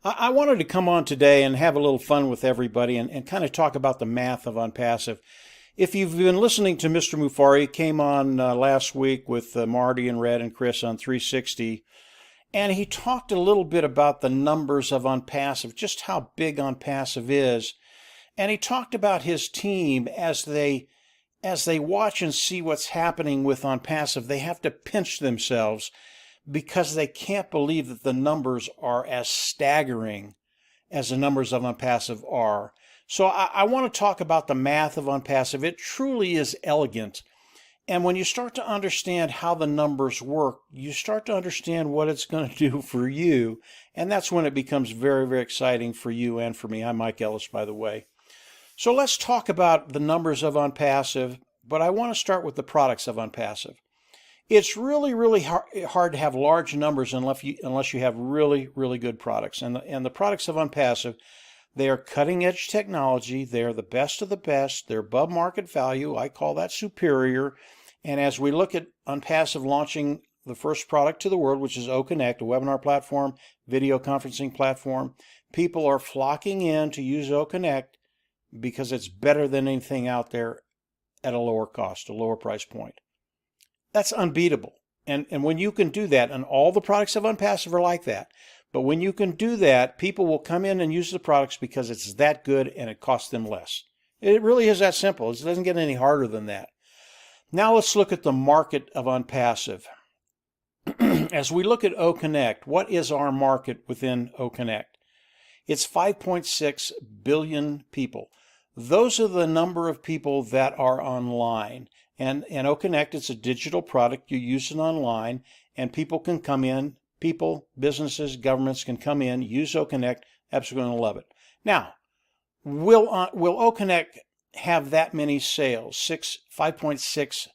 I wanted to come on today and have a little fun with everybody and kind of talk about the math of unpassive. If you've been listening to Mr. Mufari, he came on last week with Marty and Red and Chris on 360, and he talked a little bit about the numbers of unpassive, just how big unpassive is. And he talked about his team as they watch and see what's happening with unpassive, they have to pinch themselves because they can't believe that the numbers are as staggering as the numbers of unpassive are. So I want to talk about the math of unpassive. It truly is elegant. And when you start to understand how the numbers work, you start to understand what it's going to do for you. And that's when it becomes very, very exciting for you and for me. I'm Mike Ellis, by the way. So let's talk about the numbers of unpassive, but I want to start with the products of unpassive. It's really, really hard to have large numbers unless you have really, really good products. And the products of unpassive, they are cutting edge technology. They are the best of the best. They're above market value. I call that superior. And as we look at unpassive launching the first product to the world, which is OConnect, a webinar platform, video conferencing platform, people are flocking in to use OConnect because it's better than anything out there at a lower cost, a lower price point. That's unbeatable. And when you can do that, and all the products of unpassive are like that, but when you can do that, people will come in and use the products because it's that good and it costs them less. It really is that simple. It doesn't get any harder than that. Now let's look at the market of unpassive. As we look at OConnect, what is our market within OConnect? It's 5.6 billion people. Those are the number of people that are online. And OConnect, it's a digital product. You use it online, and people can come in. People, businesses, governments can come in, use OConnect, absolutely going to love it. Now, will OConnect have that many sales? 5.6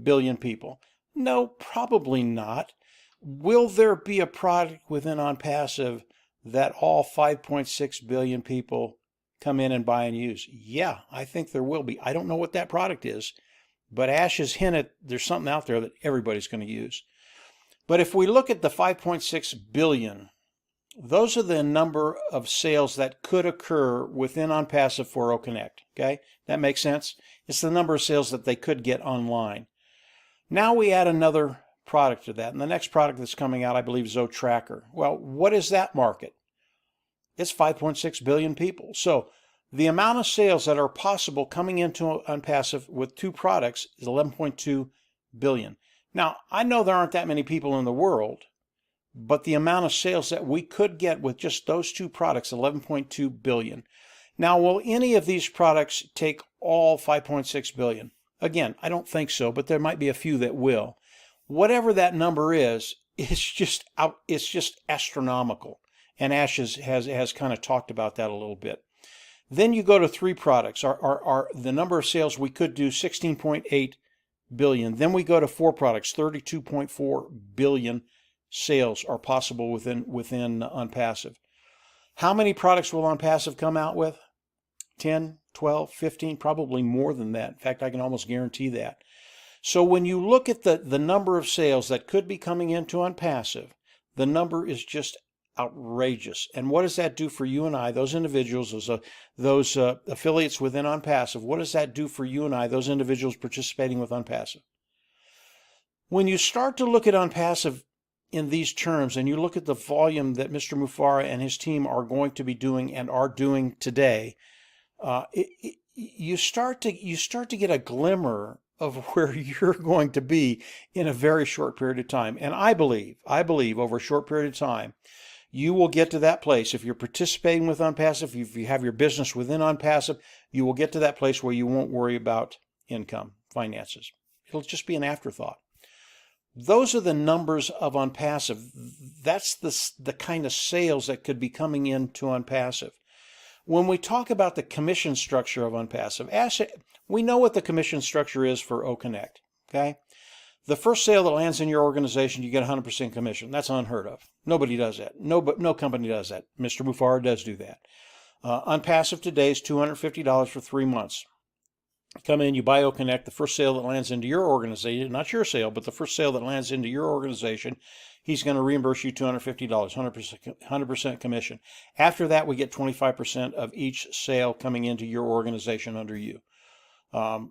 billion people? No, probably not. Will there be a product within unpassive that all 5.6 billion people come in and buy and use? Yeah, I think there will be. I don't know what that product is, but Ash has hinted there's something out there that everybody's going to use. But if we look at the 5.6 billion, those are the number of sales that could occur within unpassive for OConnect. Okay, that makes sense? It's the number of sales that they could get online. Now we add another product to that, and the next product that's coming out, I believe, is OTracker. Well, what is that market? It's 5.6 billion people. So the amount of sales that are possible coming into unpassive with two products is 11.2 billion. Now, I know there aren't that many people in the world, but the amount of sales that we could get with just those two products, 11.2 billion. Now, will any of these products take all 5.6 billion? Again, I don't think so, but there might be a few that will. Whatever that number is, it's just astronomical. And Ash has kind of talked about that a little bit. Then you go to three products. The number of sales we could do, 16.8 billion. Then we go to four products, 32.4 billion sales are possible within unpassive. How many products will unpassive come out with? 10, 12, 15, probably more than that. In fact, I can almost guarantee that. So when you look at the number of sales that could be coming into unpassive, the number is just outrageous. And what does that do for you and I, those individuals, those affiliates within unpassive? What does that do for you and I, those individuals participating with unpassive? When you start to look at unpassive in these terms, and you look at the volume that Mr. Mufara and his team are going to be doing and are doing today, you start to get a glimmer of where you're going to be in a very short period of time. And I believe over a short period of time, you will get to that place. If you're participating with unpassive, if you have your business within unpassive, you will get to that place where you won't worry about income, finances. It'll just be an afterthought. Those are the numbers of unpassive. That's the kind of sales that could be coming into unpassive. When we talk about the commission structure of unpassive, we know what the commission structure is for OConnect. Okay? The first sale that lands in your organization, you get 100% commission. That's unheard of. Nobody does that. No company does that. Mr. Mufara does do that. Unpassive today is $250 for 3 months. You come in, you buy OConnect. The first sale that lands into your organization, not your sale, but the first sale that lands into your organization he's going to reimburse you $250, 100% commission. After that, we get 25% of each sale coming into your organization under you. The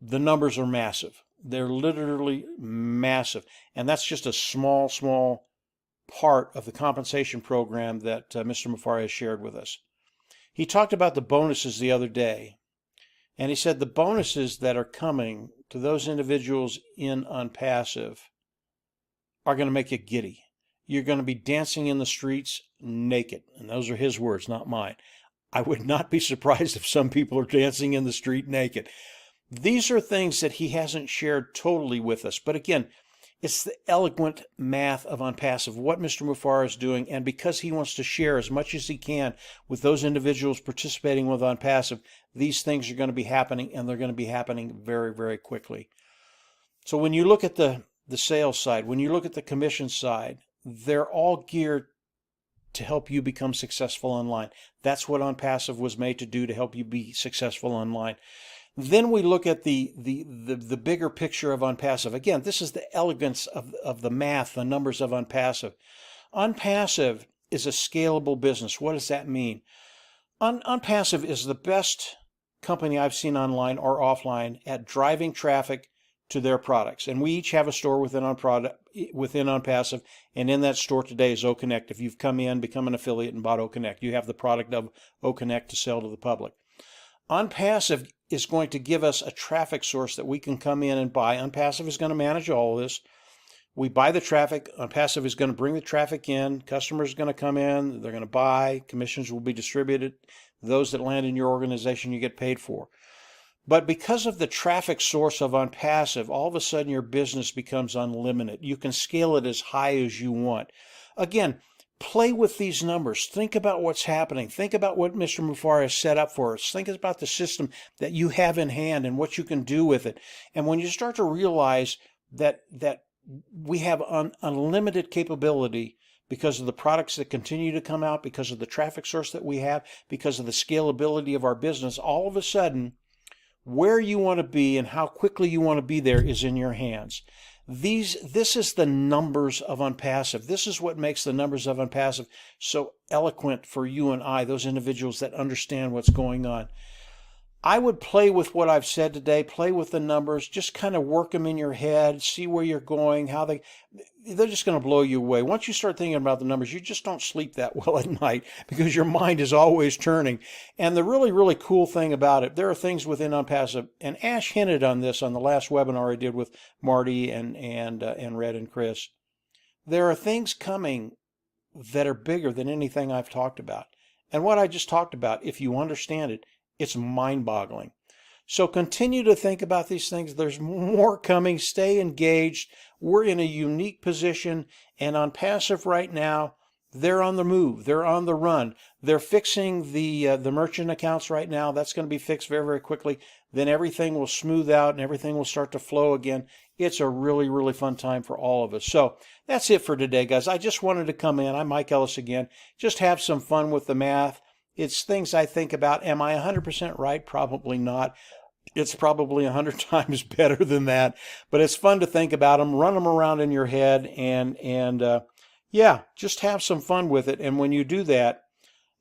numbers are massive. They're literally massive. And that's just a small part of the compensation program that Mr. Mufari has shared with us. He talked about the bonuses the other day, and he said the bonuses that are coming to those individuals in Unpassive are going to make you giddy. You're going to be dancing in the streets naked. And those are his words, not mine. I would not be surprised if some people are dancing in the street naked. These are things that he hasn't shared totally with us. But again, it's the eloquent math of Unpassive, what Mr. Mufari is doing, and because he wants to share as much as he can with those individuals participating with Unpassive, these things are going to be happening, and they're going to be happening very, very quickly. So when you look at the sales side, when you look at the commission side, they're all geared to help you become successful online. That's what Unpassive was made to do, to help you be successful online. Then we look at the bigger picture of Unpassive. Again, this is the elegance of the math, the numbers of Unpassive. Unpassive is a scalable business. What does that mean? Unpassive is the best company I've seen online or offline at driving traffic to their products. And we each have a store within Unpassive, and in that store today is OConnect. If you've come in, become an affiliate, and bought OConnect, you have the product of OConnect to sell to the public. Unpassive is going to give us a traffic source that we can come in and buy. Unpassive is going to manage all of this. We buy the traffic. Unpassive is going to bring the traffic in. Customers are going to come in. They're going to buy. Commissions will be distributed. Those that land in your organization, you get paid for. But because of the traffic source of Unpassive, all of a sudden your business becomes unlimited. You can scale it as high as you want. Again, play with these numbers. Think about what's happening. Think about what Mr. Mufari has set up for us. Think about the system that you have in hand and what you can do with it. And when you start to realize that we have unlimited capability because of the products that continue to come out, because of the traffic source that we have, because of the scalability of our business, all of a sudden, where you want to be and how quickly you want to be there is in your hands. This is the numbers of Unpassive. This is what makes the numbers of Unpassive so eloquent for you and I, those individuals that understand what's going on. I would play with what I've said today, play with the numbers, just kind of work them in your head, see where you're going, how they're just going to blow you away. Once you start thinking about the numbers, you just don't sleep that well at night because your mind is always turning. And the really, really cool thing about it, there are things within Unpassive, and Ash hinted on this on the last webinar I did with Marty and Red and Chris. There are things coming that are bigger than anything I've talked about. And what I just talked about, if you understand it, it's mind-boggling. So continue to think about these things. There's more coming. Stay engaged. We're in a unique position, and Unpassive right now, they're on the move. They're on the run. They're fixing the merchant accounts right now. That's going to be fixed very, very quickly. Then everything will smooth out and everything will start to flow again. It's a really, really fun time for all of us. So that's it for today, guys. I just wanted to come in. I'm Mike Ellis again. Just have some fun with the math. It's things I think about. Am I 100% right? Probably not. It's probably 100 times better than that. But it's fun to think about them, run them around in your head, and yeah, just have some fun with it. And when you do that,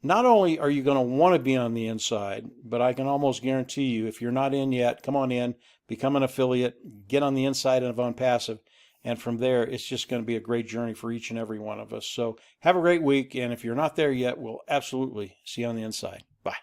not only are you going to want to be on the inside, but I can almost guarantee you, if you're not in yet, come on in, become an affiliate, get on the inside of Unpassive. And from there, it's just going to be a great journey for each and every one of us. So have a great week. And if you're not there yet, we'll absolutely see you on the inside. Bye.